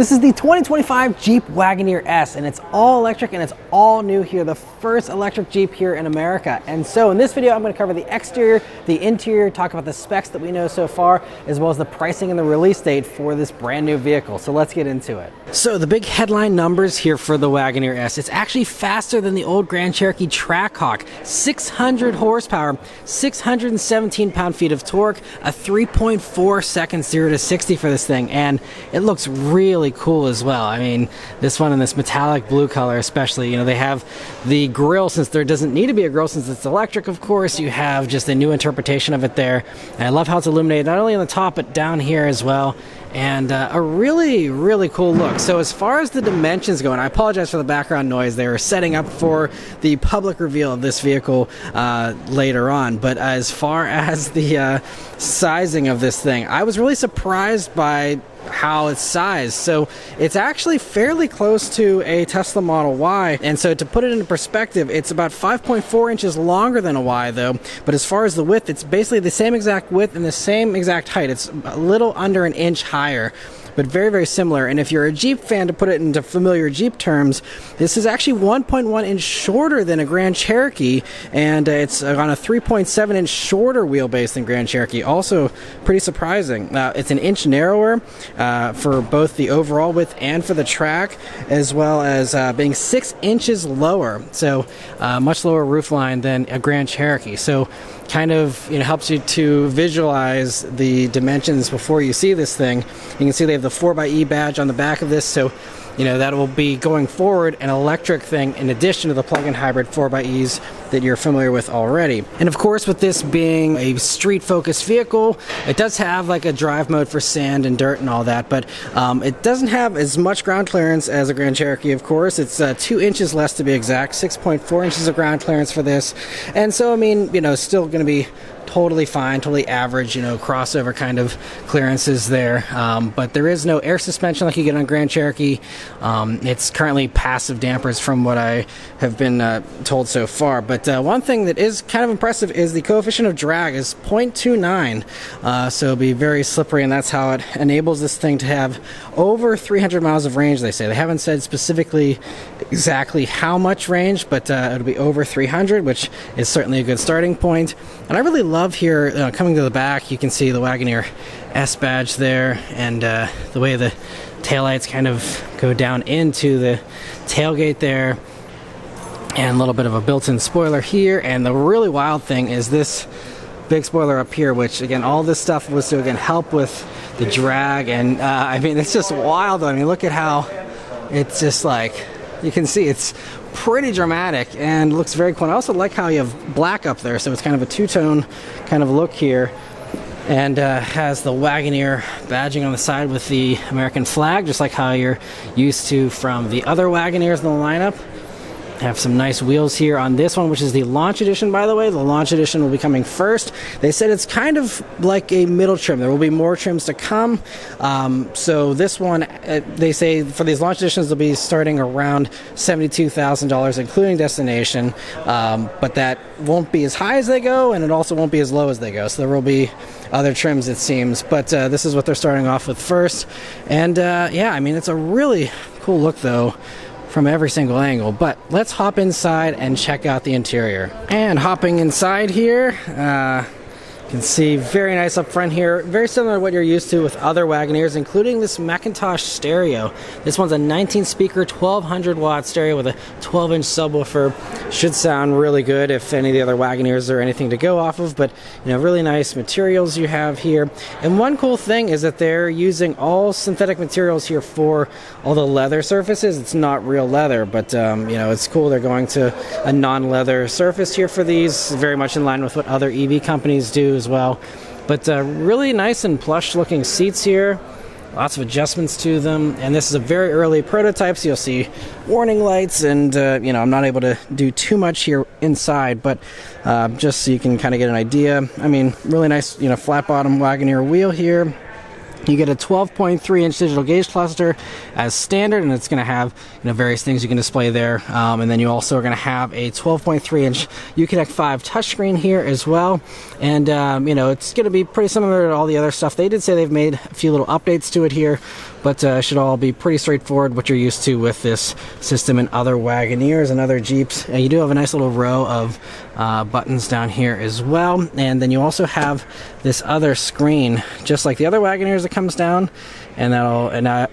This is the 2025 Jeep Wagoneer S, and it's all electric and it's all new here, the first electric Jeep here in America. And so in this video, I'm going to cover the exterior, the interior, talk about the specs that we know so far, as well as the pricing and the release date for this brand new vehicle. So let's get into it. So the big headline numbers here for the Wagoneer S, it's actually faster than the old Grand Cherokee Trackhawk. 600 horsepower, 617 pound-feet of torque, a 3.4 second 0 to 60 for this thing, and it looks really cool as well. I mean, this one in this metallic blue color especially, you know, they have the grille, since there doesn't need to be a grille since it's electric, of course. You have just a new interpretation of it there, and I love how it's illuminated not only on the top but down here as well, and a really cool look. So as far as the dimensions go, and I apologize for the background noise, they were setting up for the public reveal of this vehicle later on, but as far as the sizing of this thing, I was really surprised by how it's sized. So it's actually fairly close to a Tesla Model Y, and so to put it into perspective, it's about 5.4 inches longer than a Y though, but as far as the width, it's basically the same exact width and the same exact height. It's a little under an inch higher, but very similar. And if you're a Jeep fan, to put it into familiar Jeep terms, this is actually 1.1 inch shorter than a Grand Cherokee, and it's on a 3.7 inch shorter wheelbase than Grand Cherokee. Also pretty surprising. It's an inch narrower for both the overall width and for the track, as well as being 6 inches lower, so much lower roofline than a Grand Cherokee. So kind of, you know, helps you to visualize the dimensions before you see this thing. You can see they have the 4xe badge on the back of this, so you know that will be going forward an electric thing in addition to the plug-in hybrid 4xe's that you're familiar with already. And of course, with this being a street-focused vehicle, it does have like a drive mode for sand and dirt and all that, but it doesn't have as much ground clearance as a Grand Cherokee, of course. It's 2 inches less to be exact, 6.4 inches of ground clearance for this. And so, I mean, you know, still going to be totally fine, totally average, you know, crossover kind of clearances there. But there is no air suspension like you get on Grand Cherokee. It's currently passive dampers from what I have been told so far. But one thing that is kind of impressive is the coefficient of drag is 0.29. So it'll be very slippery, and that's how it enables this thing to have over 300 miles of range, they say. They haven't said specifically exactly how much range, but it'll be over 300, which is certainly a good starting point. And I really love here, coming to the back, you can see the Wagoneer S badge there, and the way the taillights kind of go down into the tailgate there, and a little bit of a built-in spoiler here. And the really wild thing is this big spoiler up here, which again, all this stuff was to again help with the drag, and I mean, it's just wild. I mean, look at how it's just like, you can see it's pretty dramatic and looks very cool. And I also like how you have black up there, so it's kind of a two-tone kind of look here, and has the Wagoneer badging on the side with the American flag, just like how you're used to from the other Wagoneers in the lineup. Have some nice wheels here on this one, which is the launch edition, by the way. The launch edition will be coming first. They said it's kind of like a middle trim. There will be more trims to come. So this one, they say for these launch editions, they'll be starting around $72,000, including destination. But that won't be as high as they go, and it also won't be as low as they go. So there will be other trims, it seems. But this is what they're starting off with first. And yeah, I mean, it's a really cool look, though, from every single angle. But let's hop inside and check out the interior. And hopping inside here, you can see very nice up front here, very similar to what you're used to with other Wagoneers, including this Macintosh stereo. This one's a 19 speaker 1200 watt stereo with a 12-inch subwoofer. Should sound really good if any of the other Wagoneers are anything to go off of, but you know, really nice materials you have here. And one cool thing is that they're using all synthetic materials here for all the leather surfaces. It's not real leather, but you know, it's cool they're going to a non-leather surface here for these, very much in line with what other EV companies do as well. But really nice and plush looking seats here, lots of adjustments to them, and this is a very early prototype, so you'll see warning lights, and you know, I'm not able to do too much here inside, but just so you can kind of get an idea. I mean, really nice, you know, flat bottom Wagoneer wheel here. You get a 12.3-inch digital gauge cluster as standard, and it's going to have, you know, various things you can display there. And then you also are going to have a 12.3-inch Uconnect 5 touchscreen here as well. And you know, it's going to be pretty similar to all the other stuff. They did say they've made a few little updates to it here but should all be pretty straightforward, what you're used to with this system and other Wagoneers and other Jeeps. You do have a nice little row of buttons down here as well, and then you also have this other screen, just like the other Wagoneers, that comes down, and that'll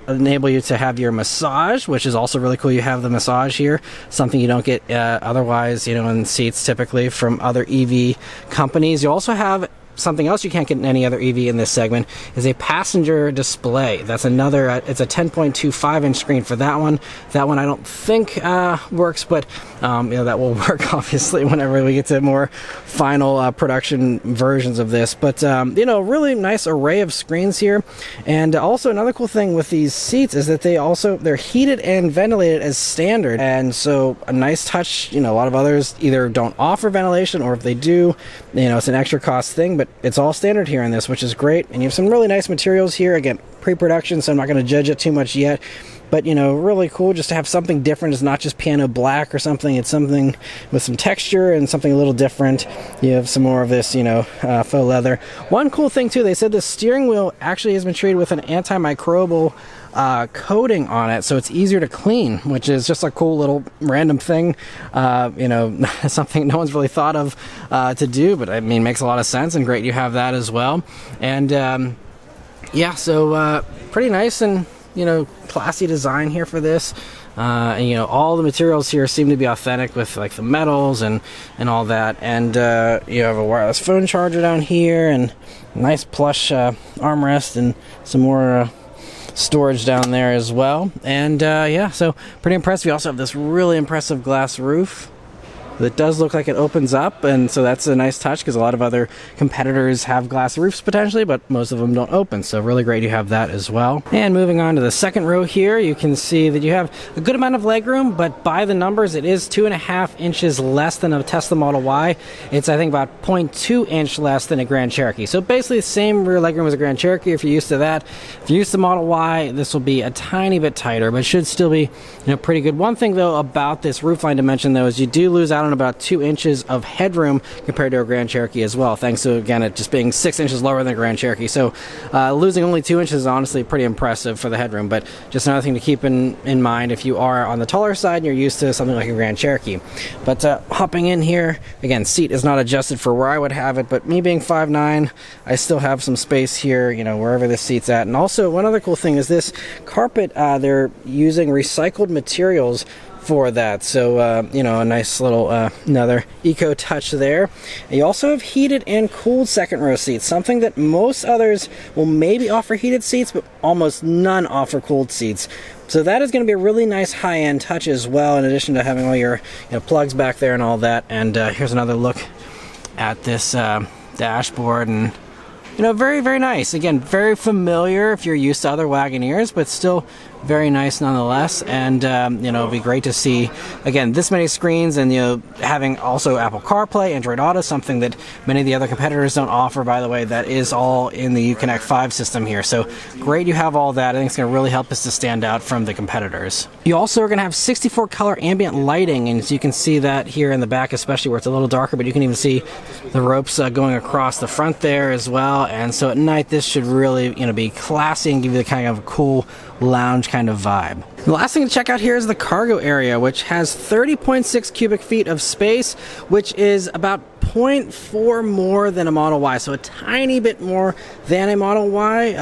enable you to have your massage, which is also really cool. You have the massage here, something you don't get otherwise, in seats typically from other EV companies. You also have something else you can't get in any other EV in this segment, is a passenger display. That's another, it's a 10.25 inch screen for that one. That one I don't think works, but that will work obviously whenever we get to more final production versions of this. But really nice array of screens here. And also another cool thing with these seats is that they're heated and ventilated as standard, and so a nice touch. A lot of others either don't offer ventilation, or if they do, it's an extra cost thing, but it's all standard here in this, which is great. And you have some really nice materials here, again, pre-production, so I'm not going to judge it too much yet, but really cool just to have something different. It's not just piano black or something, it's something with some texture and something a little different. You have some more of this faux leather. One cool thing too, they said the steering wheel actually has been treated with an antimicrobial coating on it, so it's easier to clean, which is just a cool little random thing, something no one's really thought of to do, but I mean, makes a lot of sense, and great you have that as well. And so pretty nice and classy design here for this. And all the materials here seem to be authentic with like the metals and all that. And you have a wireless phone charger down here, and nice plush armrest, and some more storage down there as well. And so pretty impressive. You also have this really impressive glass roof that does look like it opens up, and so that's a nice touch, because a lot of other competitors have glass roofs potentially, but most of them don't open, so really great you have that as well. And moving on to the second row here, you can see that you have a good amount of legroom, but by the numbers it is 2.5 inches less than a Tesla Model Y. It's I think about 0.2 inch less than a Grand Cherokee, so basically the same rear legroom as a Grand Cherokee if you're used to that. If you're used to Model Y, this will be a tiny bit tighter, but should still be pretty good. One thing though about this roofline dimension though is you do lose out on about 2 inches of headroom compared to a Grand Cherokee as well, thanks to again it just being 6 inches lower than a Grand Cherokee. So losing only 2 inches is honestly pretty impressive for the headroom, but just another thing to keep in mind if you are on the taller side and you're used to something like a Grand Cherokee. But hopping in here, again, seat is not adjusted for where I would have it, but me being 5'9", I still have some space here, wherever this seat's at. And also one other cool thing is this carpet, they're using recycled materials for that, so a nice little another eco touch there. And you also have heated and cooled second row seats, something that most others will maybe offer heated seats, but almost none offer cooled seats. So that is going to be a really nice high-end touch as well, in addition to having all your plugs back there and all that. And here's another look at this dashboard, and very, very nice. Again, very familiar if you're used to other Wagoneers, but still very nice nonetheless. And it'll be great to see again this many screens, and having also Apple CarPlay, Android Auto, something that many of the other competitors don't offer, by the way. That is all in the Uconnect 5 system here, so great you have all that. I think it's going to really help us to stand out from the competitors. You also are going to have 64 color ambient lighting, and so you can see that here in the back, especially where it's a little darker, but you can even see the ropes going across the front there as well. And so at night this should really be classy and give you the kind of cool lounge kind of vibe. The last thing to check out here is the cargo area, which has 30.6 cubic feet of space, which is about 0.4 more than a Model Y, so a tiny bit more than a Model Y.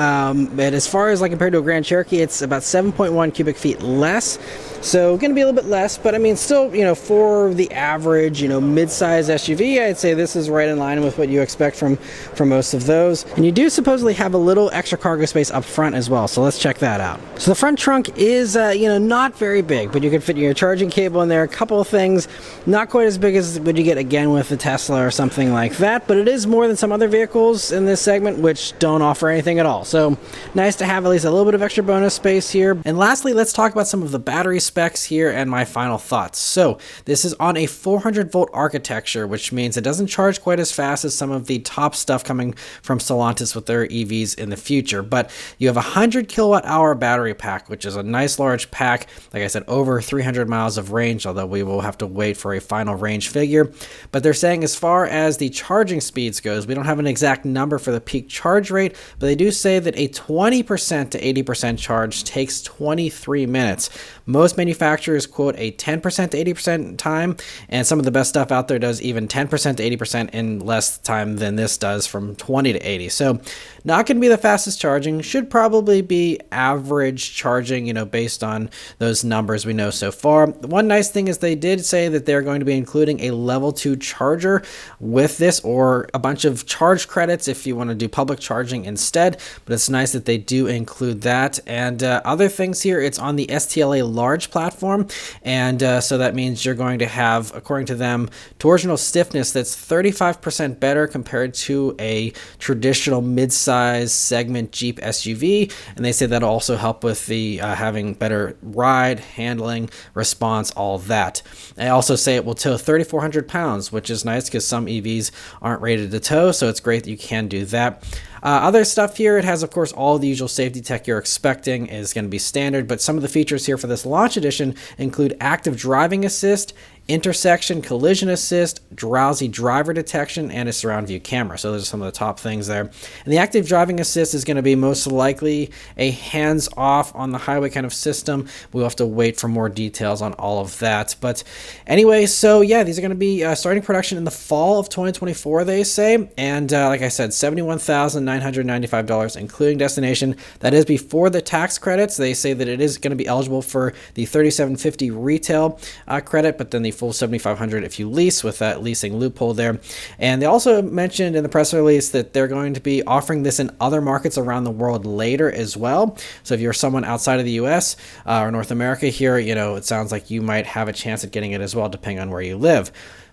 But as far as compared to a Grand Cherokee, it's about 7.1 cubic feet less. So going to be a little bit less, but I mean still, for the average, mid-size SUV, I'd say this is right in line with what you expect from most of those. And you do supposedly have a little extra cargo space up front as well, so let's check that out. So the front trunk is, not very big, but you can fit your charging cable in there, a couple of things, not quite as big as what you get again with the Tesla or something like that, but it is more than some other vehicles in this segment which don't offer anything at all. So nice to have at least a little bit of extra bonus space here. And lastly, let's talk about some of the battery specs here and my final thoughts. So this is on a 400 volt architecture, which means it doesn't charge quite as fast as some of the top stuff coming from Stellantis with their EVs in the future, but you have a 100 kilowatt hour battery pack, which is a nice large pack. Like I said, over 300 miles of range, although we will have to wait for a final range figure. But they're saying as far far as the charging speeds goes, we don't have an exact number for the peak charge rate, but they do say that a 20% to 80% charge takes 23 minutes. Most manufacturers quote a 10% to 80% time, and some of the best stuff out there does even 10% to 80% in less time than this does, from 20 to 80. So not going to be the fastest charging, should probably be average charging, based on those numbers we know so far. One nice thing is they did say that they're going to be including a level 2 charger with this, or a bunch of charge credits if you want to do public charging instead, but it's nice that they do include that. And other things here, it's on the STLA large platform, and so that means you're going to have, according to them, torsional stiffness that's 35% better compared to a traditional mid-size segment Jeep SUV, and they say that'll also help with the having better ride, handling, response, all that. They also say it will tow 3,400 pounds, which is nice because some EVs aren't rated to tow, so it's great that you can do that. Other stuff here, it has, of course, all the usual safety tech you're expecting is going to be standard, but some of the features here for this launch edition include active driving assist, intersection collision assist, drowsy driver detection, and a surround view camera. So those are some of the top things there. And the active driving assist is going to be most likely a hands-off on the highway kind of system. We'll have to wait for more details on all of that. But anyway, so yeah, these are going to be starting production in the fall of 2024, they say. And like I said, $71,995, including destination. That is before the tax credits. They say that it is going to be eligible for the $3,750 retail credit, but then the full $7,500 if you lease, with that leasing loophole there. And they also mentioned in the press release that they're going to be offering this in other markets around the world later as well. So if you're someone outside of the US or North America here, it sounds like you might have a chance at getting it as well, depending on where you live.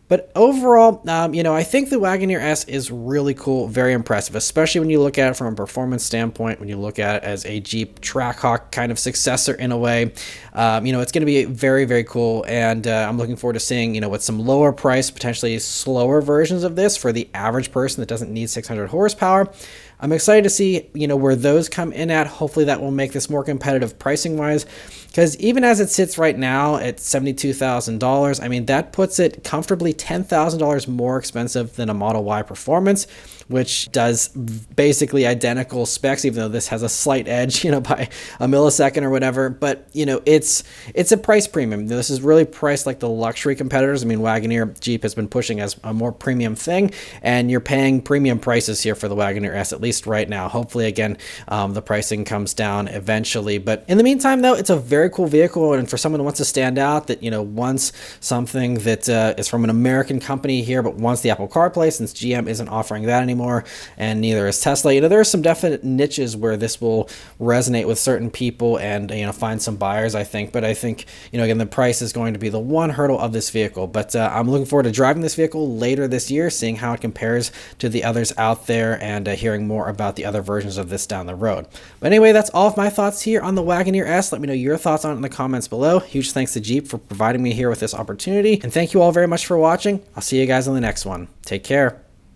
But overall, I think the Wagoneer S is really cool, very impressive, especially when you look at it from a performance standpoint, when you look at it as a Jeep Trackhawk kind of successor in a way. It's going to be very, very cool, and I'm looking forward to seeing, what some lower price, potentially slower versions of this for the average person that doesn't need 600 horsepower. I'm excited to see, where those come in at. Hopefully that will make this more competitive pricing wise, because even as it sits right now at $72,000, that puts it comfortably $10,000 more expensive than a Model Y Performance, which does basically identical specs, even though this has a slight edge, by a millisecond or whatever. But, it's a price premium. This is really priced like the luxury competitors. Wagoneer Jeep has been pushing as a more premium thing, and you're paying premium prices here for the Wagoneer S, at least right now. Hopefully, again, the pricing comes down eventually. But in the meantime, though, it's a very cool vehicle, and for someone who wants to stand out, that, wants something that is from an American company here, but wants the Apple CarPlay, since GM isn't offering that anymore, and neither is Tesla. There are some definite niches where this will resonate with certain people and, find some buyers, I think. But I think, again, the price is going to be the one hurdle of this vehicle. But I'm looking forward to driving this vehicle later this year, seeing how it compares to the others out there, and hearing more about the other versions of this down the road. But anyway, that's all of my thoughts here on the Wagoneer S. Let me know your thoughts on it in the comments below. Huge thanks to Jeep for providing me here with this opportunity. And thank you all very much for watching. I'll see you guys on the next one. Take care.